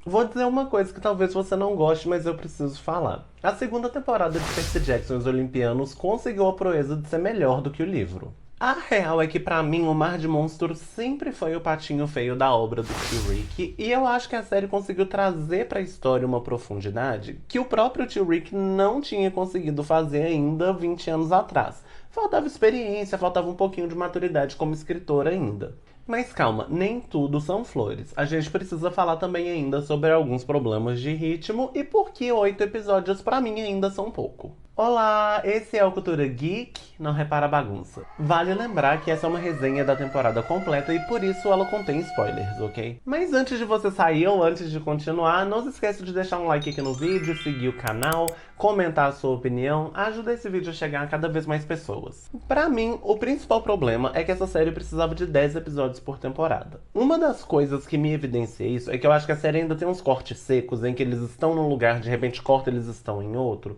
Vou dizer uma coisa que talvez você não goste, mas eu preciso falar. A segunda temporada de Percy Jackson e os Olimpianos conseguiu a proeza de ser melhor do que o livro. A real é que pra mim o Mar de Monstros sempre foi o patinho feio da obra do Tio Rick, e eu acho que a série conseguiu trazer pra história uma profundidade que o próprio Tio Rick não tinha conseguido fazer ainda 20 anos atrás. Faltava experiência, faltava um pouquinho de maturidade como escritor ainda. Mas calma, nem tudo são flores. A gente precisa falar também ainda sobre alguns problemas de ritmo e por que 8 episódios pra mim ainda são pouco. Olá, esse é o Cultura Geek, não repara a bagunça. Vale lembrar que essa é uma resenha da temporada completa e por isso ela contém spoilers, ok? Mas antes de você sair ou antes de continuar, não se esqueça de deixar um like aqui no vídeo, seguir o canal, comentar a sua opinião, ajuda esse vídeo a chegar a cada vez mais pessoas. Pra mim, o principal problema é que essa série precisava de 10 episódios por temporada. Uma das coisas que me evidencia isso é que eu acho que a série ainda tem uns cortes secos em que eles estão num lugar, de repente corta, eles estão em outro,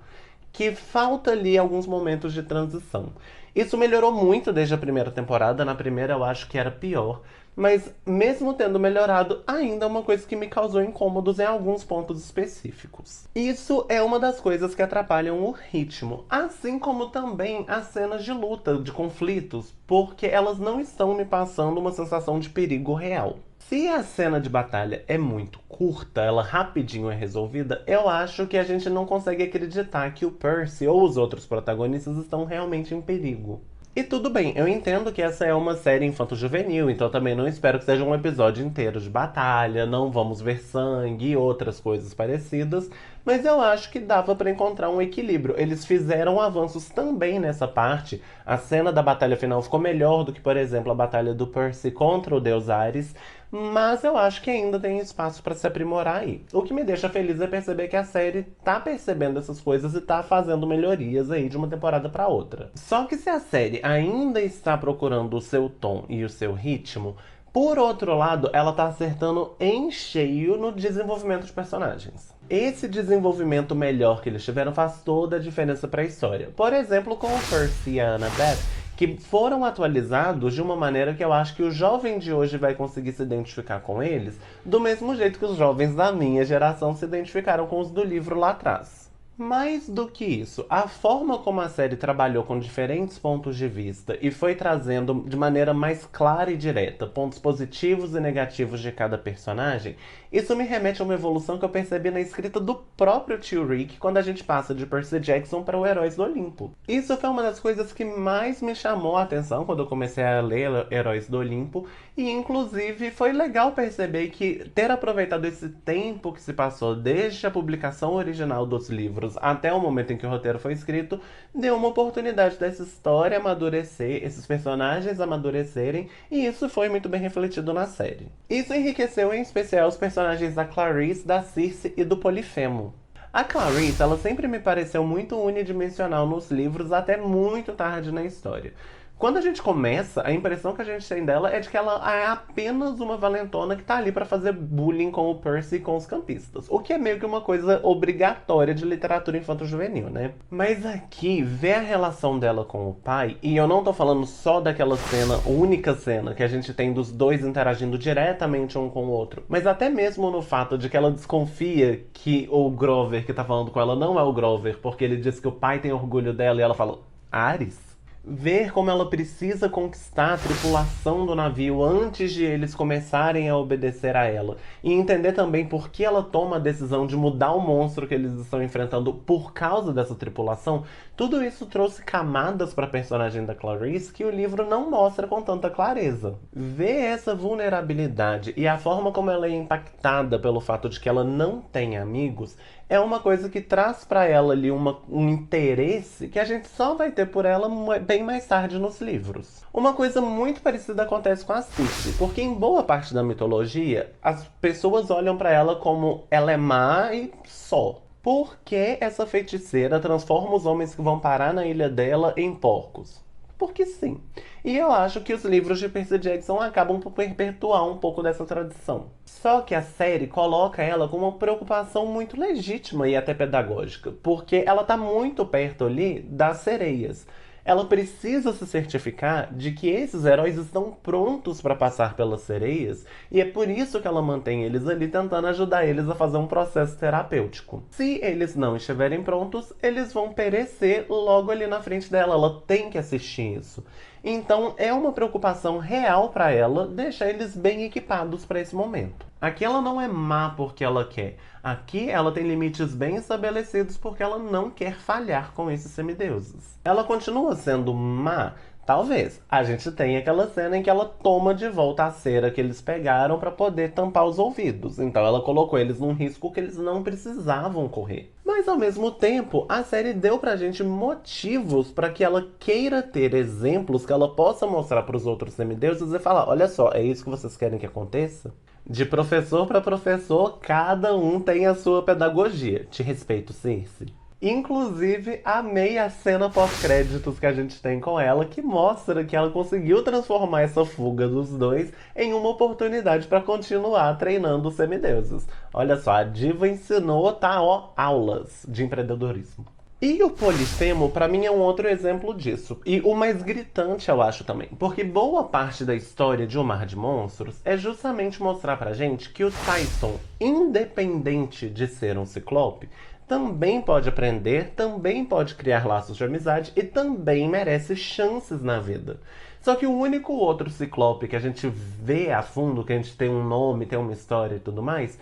que falta ali alguns momentos de transição. Isso melhorou muito desde a primeira temporada. Na primeira eu acho que era pior. Mas mesmo tendo melhorado, ainda é uma coisa que me causou incômodos em alguns pontos específicos. Isso é uma das coisas que atrapalham o ritmo, assim como também as cenas de luta, de conflitos, porque elas não estão me passando uma sensação de perigo real. Se a cena de batalha é muito curta, ela rapidinho é resolvida, eu acho que a gente não consegue acreditar que o Percy ou os outros protagonistas estão realmente em perigo. E tudo bem, eu entendo que essa é uma série infanto-juvenil, então também não espero que seja um episódio inteiro de batalha, não vamos ver sangue e outras coisas parecidas, mas eu acho que dava pra encontrar um equilíbrio. Eles fizeram avanços também nessa parte. A cena da batalha final ficou melhor do que, por exemplo, a batalha do Percy contra o Deus Ares, mas eu acho que ainda tem espaço pra se aprimorar aí. O que me deixa feliz é perceber que a série tá percebendo essas coisas e tá fazendo melhorias aí de uma temporada pra outra. Só que se a série ainda está procurando o seu tom e o seu ritmo, por outro lado, ela tá acertando em cheio no desenvolvimento de personagens. Esse desenvolvimento melhor que eles tiveram faz toda a diferença para a história. Por exemplo, com o Percy e a Annabeth, que foram atualizados de uma maneira que eu acho que o jovem de hoje vai conseguir se identificar com eles, do mesmo jeito que os jovens da minha geração se identificaram com os do livro lá atrás. Mais do que isso, a forma como a série trabalhou com diferentes pontos de vista e foi trazendo de maneira mais clara e direta pontos positivos e negativos de cada personagem, isso me remete a uma evolução que eu percebi na escrita do próprio Tio Rick quando a gente passa de Percy Jackson para o Heróis do Olimpo. Isso foi uma das coisas que mais me chamou a atenção quando eu comecei a ler Heróis do Olimpo, e inclusive foi legal perceber que ter aproveitado esse tempo que se passou desde a publicação original dos livros até o momento em que o roteiro foi escrito, deu uma oportunidade dessa história amadurecer, esses personagens amadurecerem, e isso foi muito bem refletido na série. Isso enriqueceu em especial os personagens da Clarice, da Circe e do Polifemo. A Clarice, ela sempre me pareceu muito unidimensional nos livros até muito tarde na história. Quando a gente começa, a impressão que a gente tem dela é de que ela é apenas uma valentona que tá ali pra fazer bullying com o Percy e com os campistas. O que é meio que uma coisa obrigatória de literatura infanto-juvenil, né? Mas aqui, ver a relação dela com o pai, e eu não tô falando só daquela cena, única cena, que a gente tem dos dois interagindo diretamente um com o outro, mas até mesmo no fato de que ela desconfia que o Grover que tá falando com ela não é o Grover, porque ele diz que o pai tem orgulho dela e ela fala, Ares? Ver como ela precisa conquistar a tripulação do navio antes de eles começarem a obedecer a ela. E entender também por que ela toma a decisão de mudar o monstro que eles estão enfrentando por causa dessa tripulação. Tudo isso trouxe camadas para a personagem da Clarice que o livro não mostra com tanta clareza. Ver essa vulnerabilidade e a forma como ela é impactada pelo fato de que ela não tem amigos é uma coisa que traz para ela ali um interesse que a gente só vai ter por ela bem mais tarde nos livros. Uma coisa muito parecida acontece com a Circe, porque em boa parte da mitologia, as pessoas olham para ela como ela é má e só. Por que essa feiticeira transforma os homens que vão parar na ilha dela em porcos? Porque sim. E eu acho que os livros de Percy Jackson acabam por perpetuar um pouco dessa tradição. Só que a série coloca ela com uma preocupação muito legítima e até pedagógica, porque ela tá muito perto ali das sereias. Ela precisa se certificar de que esses heróis estão prontos para passar pelas sereias, e é por isso que ela mantém eles ali tentando ajudar eles a fazer um processo terapêutico. Se eles não estiverem prontos, eles vão perecer logo ali na frente dela. Ela tem que assistir isso. Então é uma preocupação real para ela deixar eles bem equipados para esse momento. Aqui ela não é má porque ela quer. Aqui ela tem limites bem estabelecidos porque ela não quer falhar com esses semideuses. Ela continua sendo má? Talvez. A gente tem aquela cena em que ela toma de volta a cera que eles pegaram para poder tampar os ouvidos. Então ela colocou eles num risco que eles não precisavam correr. Mas ao mesmo tempo, a série deu pra gente motivos para que ela queira ter exemplos que ela possa mostrar para os outros semideuses e falar: olha só, é isso que vocês querem que aconteça? De professor para professor, cada um tem a sua pedagogia. Te respeito, Circe. Inclusive, amei a cena pós-créditos que a gente tem com ela, que mostra que ela conseguiu transformar essa fuga dos dois em uma oportunidade para continuar treinando os semideuses. Olha só, a diva ensinou, tá, ó, aulas de empreendedorismo. E o Polifemo, pra mim, é um outro exemplo disso. E o mais gritante, eu acho também. Porque boa parte da história de O Mar de Monstros é justamente mostrar pra gente que o Tyson, independente de ser um ciclope, também pode aprender, também pode criar laços de amizade e também merece chances na vida. Só que o único outro ciclope que a gente vê a fundo, que a gente tem um nome, tem uma história e tudo mais,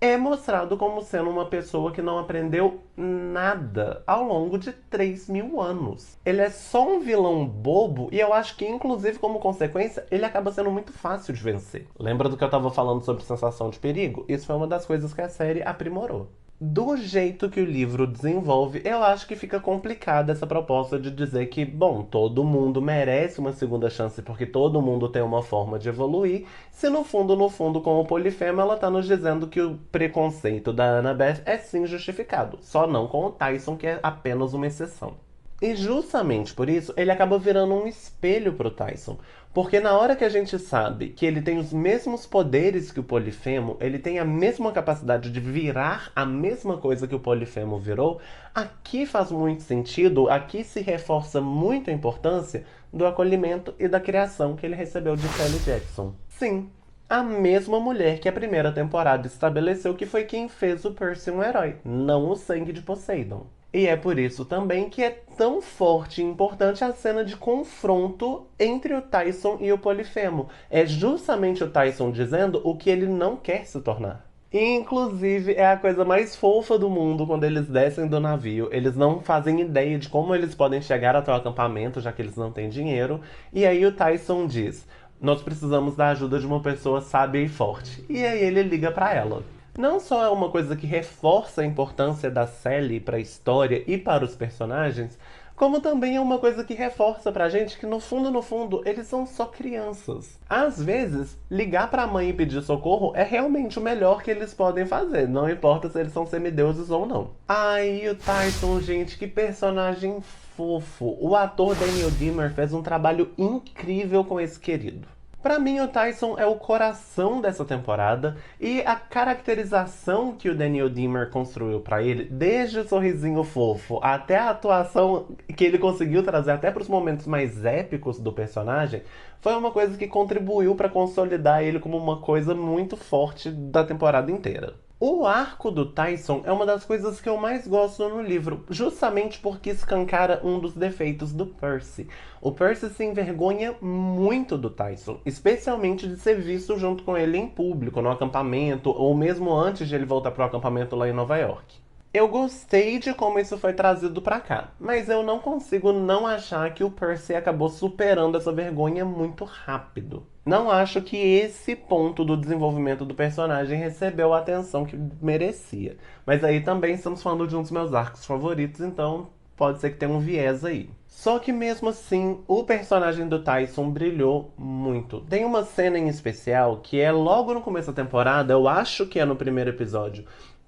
é mostrado como sendo uma pessoa que não aprendeu nada ao longo de 3.000 anos. Ele é só um vilão bobo e eu acho que, inclusive, como consequência, ele acaba sendo muito fácil de vencer. Lembra do que eu tava falando sobre sensação de perigo? Isso foi uma das coisas que a série aprimorou. Do jeito que o livro desenvolve, eu acho que fica complicada essa proposta de dizer que, bom, todo mundo merece uma segunda chance porque todo mundo tem uma forma de evoluir, se no fundo, com o Polifemo, ela tá nos dizendo que o preconceito da Annabeth é sim justificado, só não com o Tyson, que é apenas uma exceção. E justamente por isso, ele acaba virando um espelho pro Tyson. Porque na hora que a gente sabe que ele tem os mesmos poderes que o Polifemo, ele tem a mesma capacidade de virar a mesma coisa que o Polifemo virou, aqui faz muito sentido, aqui se reforça muito a importância do acolhimento e da criação que ele recebeu de Kelly Jackson. Sim, a mesma mulher que a primeira temporada estabeleceu que foi quem fez o Percy um herói, não o sangue de Poseidon. E é por isso também que é tão forte e importante a cena de confronto entre o Tyson e o Polifemo. É justamente o Tyson dizendo o que ele não quer se tornar. E, inclusive, é a coisa mais fofa do mundo quando eles descem do navio. Eles não fazem ideia de como eles podem chegar até o acampamento, já que eles não têm dinheiro. E aí o Tyson diz: nós precisamos da ajuda de uma pessoa sábia e forte. E aí ele liga pra ela. Não só é uma coisa que reforça a importância da Sally para a história e para os personagens, como também é uma coisa que reforça pra gente que no fundo, eles são só crianças. Às vezes, ligar pra mãe e pedir socorro é realmente o melhor que eles podem fazer, não importa se eles são semideuses ou não. Ai, o Tyson, gente, que personagem fofo. O ator Daniel Dimmer fez um trabalho incrível com esse querido. Pra mim, o Tyson é o coração dessa temporada e a caracterização que o Daniel Dimmer construiu pra ele, desde o sorrisinho fofo até a atuação que ele conseguiu trazer até pros momentos mais épicos do personagem, foi uma coisa que contribuiu pra consolidar ele como uma coisa muito forte da temporada inteira. O arco do Tyson é uma das coisas que eu mais gosto no livro, justamente porque escancara um dos defeitos do Percy. O Percy se envergonha muito do Tyson, especialmente de ser visto junto com ele em público, no acampamento, ou mesmo antes de ele voltar pro acampamento lá em Nova York. Eu gostei de como isso foi trazido pra cá, mas eu não consigo não achar que o Percy acabou superando essa vergonha muito rápido. Não acho que esse ponto do desenvolvimento do personagem recebeu a atenção que merecia. Mas aí também estamos falando de um dos meus arcos favoritos, então pode ser que tenha um viés aí. Só que mesmo assim, o personagem do Tyson brilhou muito. Tem uma cena em especial que é logo no começo da temporada, eu acho que é no primeiro episódio,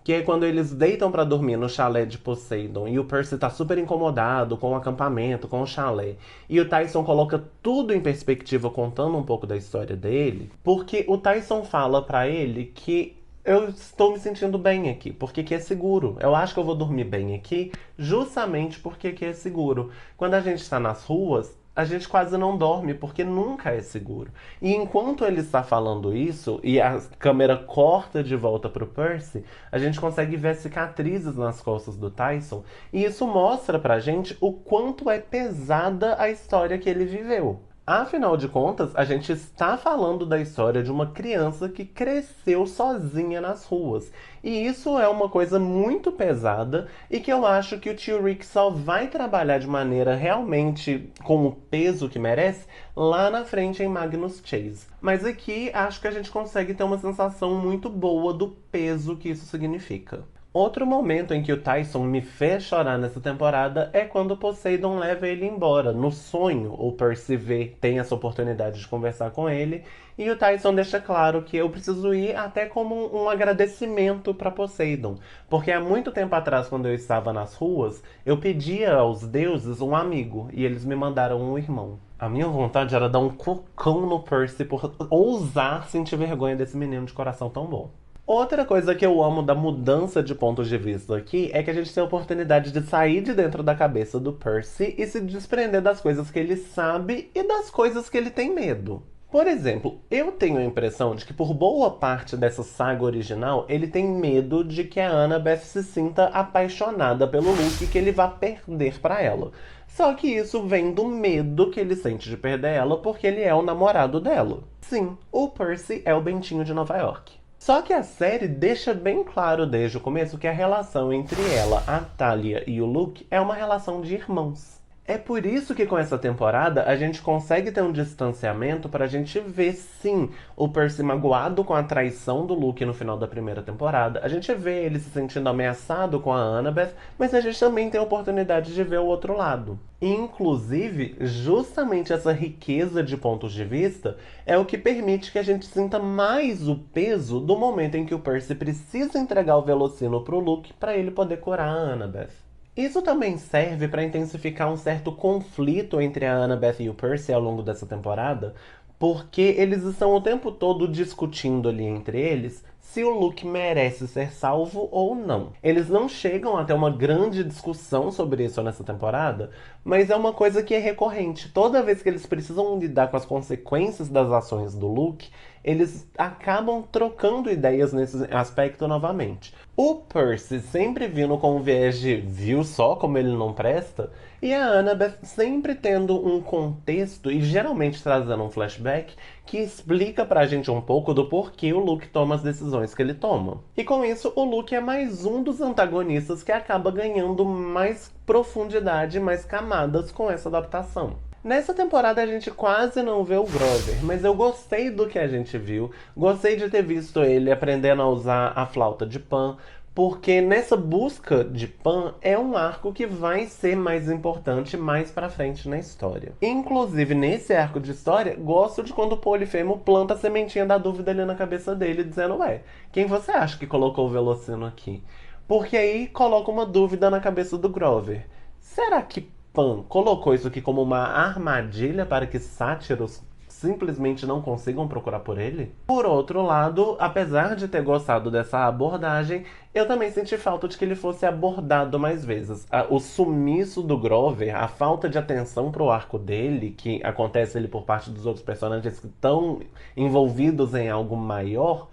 que é quando eles deitam pra dormir no chalé de Poseidon e o Percy tá super incomodado com o acampamento, com o chalé. E o Tyson coloca tudo em perspectiva contando um pouco da história dele, porque o Tyson fala pra ele que eu estou me sentindo bem aqui, porque aqui é seguro. Eu acho que eu vou dormir bem aqui, justamente porque aqui é seguro. Quando a gente está nas ruas, a gente quase não dorme, porque nunca é seguro. E enquanto ele está falando isso, e a câmera corta de volta pro Percy, a gente consegue ver cicatrizes nas costas do Tyson, e isso mostra pra gente o quanto é pesada a história que ele viveu. Afinal de contas, a gente está falando da história de uma criança que cresceu sozinha nas ruas. E isso é uma coisa muito pesada e que eu acho que o tio Rick só vai trabalhar de maneira realmente com o peso que merece lá na frente em Magnus Chase. Mas aqui acho que a gente consegue ter uma sensação muito boa do peso que isso significa. Outro momento em que o Tyson me fez chorar nessa temporada é quando o Poseidon leva ele embora. No sonho, o Percy tem essa oportunidade de conversar com ele e o Tyson deixa claro que eu preciso ir até como um agradecimento para Poseidon. Porque há muito tempo atrás, quando eu estava nas ruas, eu pedia aos deuses um amigo e eles me mandaram um irmão. A minha vontade era dar um cucão no Percy por ousar sentir vergonha desse menino de coração tão bom. Outra coisa que eu amo da mudança de pontos de vista aqui é que a gente tem a oportunidade de sair de dentro da cabeça do Percy e se desprender das coisas que ele sabe e das coisas que ele tem medo. Por exemplo, eu tenho a impressão de que por boa parte dessa saga original, ele tem medo de que a Annabeth se sinta apaixonada pelo Luke e que ele vá perder pra ela. Só que isso vem do medo que ele sente de perder ela porque ele é o namorado dela. Sim, o Percy é o Bentinho de Nova York. Só que a série deixa bem claro desde o começo que a relação entre ela, a Talia e o Luke é uma relação de irmãos. É por isso que com essa temporada a gente consegue ter um distanciamento pra gente ver, sim, o Percy magoado com a traição do Luke no final da primeira temporada. A gente vê ele se sentindo ameaçado com a Annabeth, mas a gente também tem a oportunidade de ver o outro lado. Inclusive, justamente essa riqueza de pontos de vista é o que permite que a gente sinta mais o peso do momento em que o Percy precisa entregar o Velocino pro Luke para ele poder curar a Annabeth. Isso também serve para intensificar um certo conflito entre a Annabeth e o Percy ao longo dessa temporada, porque eles estão o tempo todo discutindo ali entre eles se o Luke merece ser salvo ou não. Eles não chegam até uma grande discussão sobre isso nessa temporada, mas é uma coisa que é recorrente. Toda vez que eles precisam lidar com as consequências das ações do Luke, eles acabam trocando ideias nesse aspecto novamente. O Percy sempre vindo com o viés de viu só como ele não presta, e a Annabeth sempre tendo um contexto e geralmente trazendo um flashback que explica pra gente um pouco do porquê o Luke toma as decisões que ele toma. E com isso, o Luke é mais um dos antagonistas que acaba ganhando mais profundidade, mais camadas com essa adaptação. Nessa temporada a gente quase não vê o Grover, mas eu gostei do que a gente viu. Gostei de ter visto ele aprendendo a usar a flauta de Pan, porque nessa busca de Pan é um arco que vai ser mais importante mais pra frente na história. Inclusive, nesse arco de história, gosto de quando o Polifemo planta a sementinha da dúvida ali na cabeça dele, dizendo, ué, quem você acha que colocou o Velocino aqui? Porque aí coloca uma dúvida na cabeça do Grover. Será que Pan colocou isso aqui como uma armadilha para que sátiros simplesmente não consigam procurar por ele? Por outro lado, apesar de ter gostado dessa abordagem, eu também senti falta de que ele fosse abordado mais vezes. O sumiço do Grover, a falta de atenção pro arco dele, que acontece ele por parte dos outros personagens que estão envolvidos em algo maior,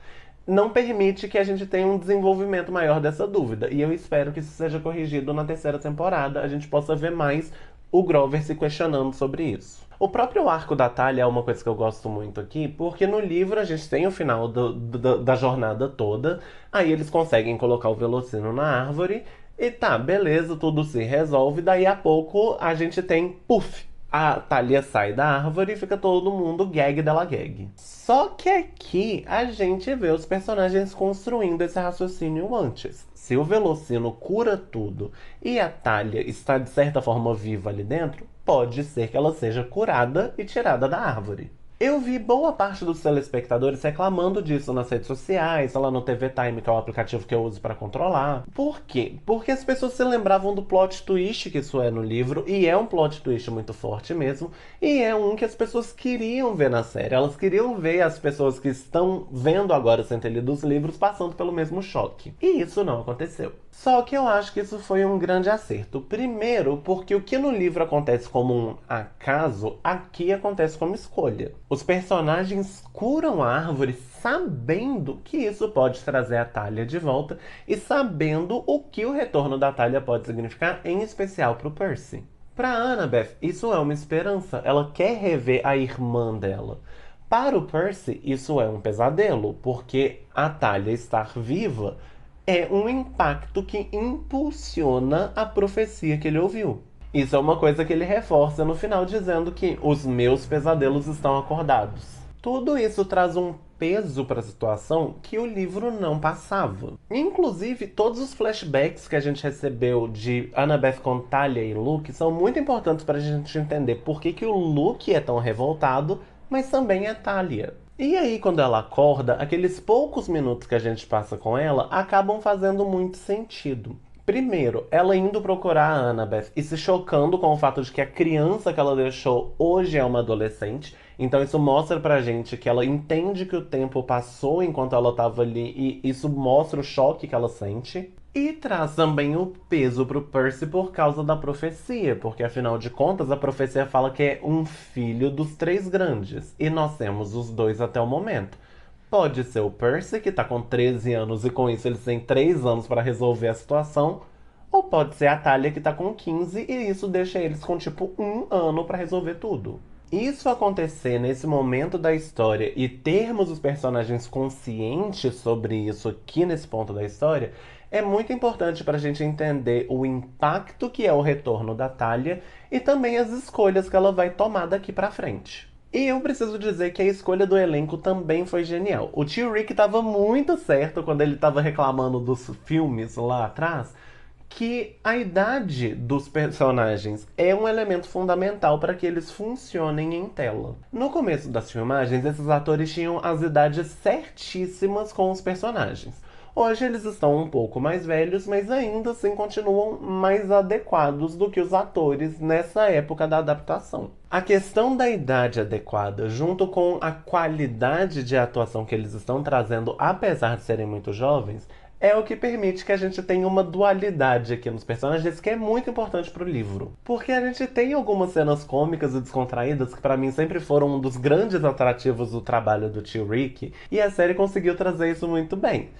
não permite que a gente tenha um desenvolvimento maior dessa dúvida. E eu espero que isso seja corrigido na terceira temporada, a gente possa ver mais o Grover se questionando sobre isso. O próprio arco da Talia é uma coisa que eu gosto muito aqui, porque no livro a gente tem o final da jornada toda, aí eles conseguem colocar o Velocino na árvore, e tá, beleza, tudo se resolve, daí a pouco a gente tem, puf, a Talia sai da árvore e fica todo mundo gag dela gag. Só que aqui a gente vê os personagens construindo esse raciocínio antes. Se o Velocino cura tudo e a Talia está de certa forma viva ali dentro, pode ser que ela seja curada e tirada da árvore. Eu vi boa parte dos telespectadores reclamando disso nas redes sociais, lá no TV Time, que é o aplicativo que eu uso pra controlar. Por quê? Porque as pessoas se lembravam do plot twist que isso é no livro, e é um plot twist muito forte mesmo, e é um que as pessoas queriam ver na série. Elas queriam ver as pessoas que estão vendo agora sem ter lido os livros passando pelo mesmo choque. E isso não aconteceu. Só que eu acho que isso foi um grande acerto. Primeiro, porque o que no livro acontece como um acaso, aqui acontece como escolha. Os personagens curam a árvore sabendo que isso pode trazer a Thalia de volta e sabendo o que o retorno da Thalia pode significar, em especial para o Percy. Para Annabeth, isso é uma esperança. Ela quer rever a irmã dela. Para o Percy, isso é um pesadelo, porque a Thalia estar viva é um impacto que impulsiona a profecia que ele ouviu. Isso é uma coisa que ele reforça no final, dizendo que os meus pesadelos estão acordados. Tudo isso traz um peso para a situação que o livro não passava. Inclusive, todos os flashbacks que a gente recebeu de Annabeth com Thalia e Luke são muito importantes para a gente entender por que o Luke é tão revoltado, mas também é Thalia. E aí, quando ela acorda, aqueles poucos minutos que a gente passa com ela acabam fazendo muito sentido. Primeiro, ela indo procurar a Annabeth e se chocando com o fato de que a criança que ela deixou hoje é uma adolescente. Então isso mostra pra gente que ela entende que o tempo passou enquanto ela estava ali e isso mostra o choque que ela sente. E traz também o peso pro Percy por causa da profecia, porque afinal de contas a profecia fala que é um filho dos três grandes, e nós temos os dois até o momento. Pode ser o Percy, que tá com 13 anos e com isso eles têm 3 anos para resolver a situação, ou pode ser a Thalia, que tá com 15 e isso deixa eles com tipo 1 ano para resolver tudo. Isso acontecer nesse momento da história e termos os personagens conscientes sobre isso aqui nesse ponto da história é muito importante para a gente entender o impacto que é o retorno da Thalia e também as escolhas que ela vai tomar daqui para frente. E eu preciso dizer que a escolha do elenco também foi genial. O tio Rick estava muito certo quando ele estava reclamando dos filmes lá atrás, que a idade dos personagens é um elemento fundamental para que eles funcionem em tela. No começo das filmagens, esses atores tinham as idades certíssimas com os personagens. Hoje eles estão um pouco mais velhos, mas ainda assim continuam mais adequados do que os atores nessa época da adaptação. A questão da idade adequada, junto com a qualidade de atuação que eles estão trazendo, apesar de serem muito jovens, é o que permite que a gente tenha uma dualidade aqui nos personagens, que é muito importante pro livro. Porque a gente tem algumas cenas cômicas e descontraídas que pra mim sempre foram um dos grandes atrativos do trabalho do tio Rick, e a série conseguiu trazer isso muito bem.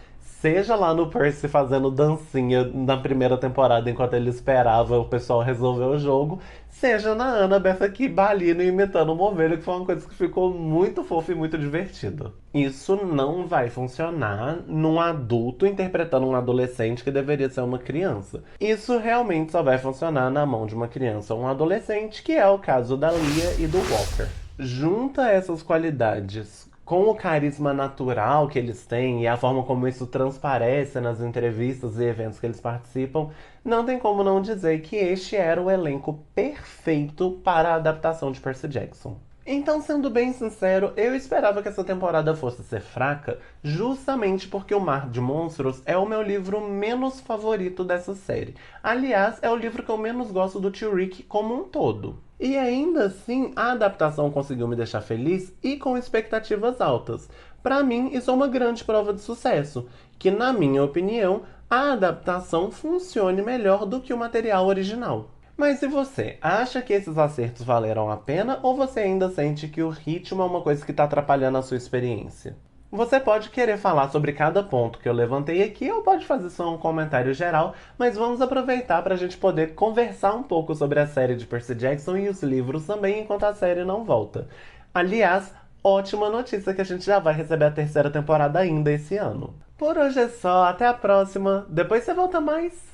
Seja lá no Percy fazendo dancinha na primeira temporada enquanto ele esperava o pessoal resolver o jogo, seja na Annabeth aqui balino e imitando uma ovelha, que foi uma coisa que ficou muito fofa e muito divertida. Isso não vai funcionar num adulto interpretando um adolescente que deveria ser uma criança. Isso realmente só vai funcionar na mão de uma criança ou um adolescente, que é o caso da Lia e do Walker. Junta essas qualidades com o carisma natural que eles têm e a forma como isso transparece nas entrevistas e eventos que eles participam, não tem como não dizer que este era o elenco perfeito para a adaptação de Percy Jackson. Então, sendo bem sincero, eu esperava que essa temporada fosse ser fraca, justamente porque O Mar de Monstros é o meu livro menos favorito dessa série. Aliás, é o livro que eu menos gosto do tio Rick como um todo. E ainda assim, a adaptação conseguiu me deixar feliz e com expectativas altas. Pra mim, isso é uma grande prova de sucesso, que na minha opinião, a adaptação funcione melhor do que o material original. Mas e você? Acha que esses acertos valeram a pena ou você ainda sente que o ritmo é uma coisa que está atrapalhando a sua experiência? Você pode querer falar sobre cada ponto que eu levantei aqui ou pode fazer só um comentário geral, mas vamos aproveitar para a gente poder conversar um pouco sobre a série de Percy Jackson e os livros também enquanto a série não volta. Aliás, ótima notícia que a gente já vai receber a terceira temporada ainda esse ano. Por hoje é só, até a próxima. Depois você volta mais.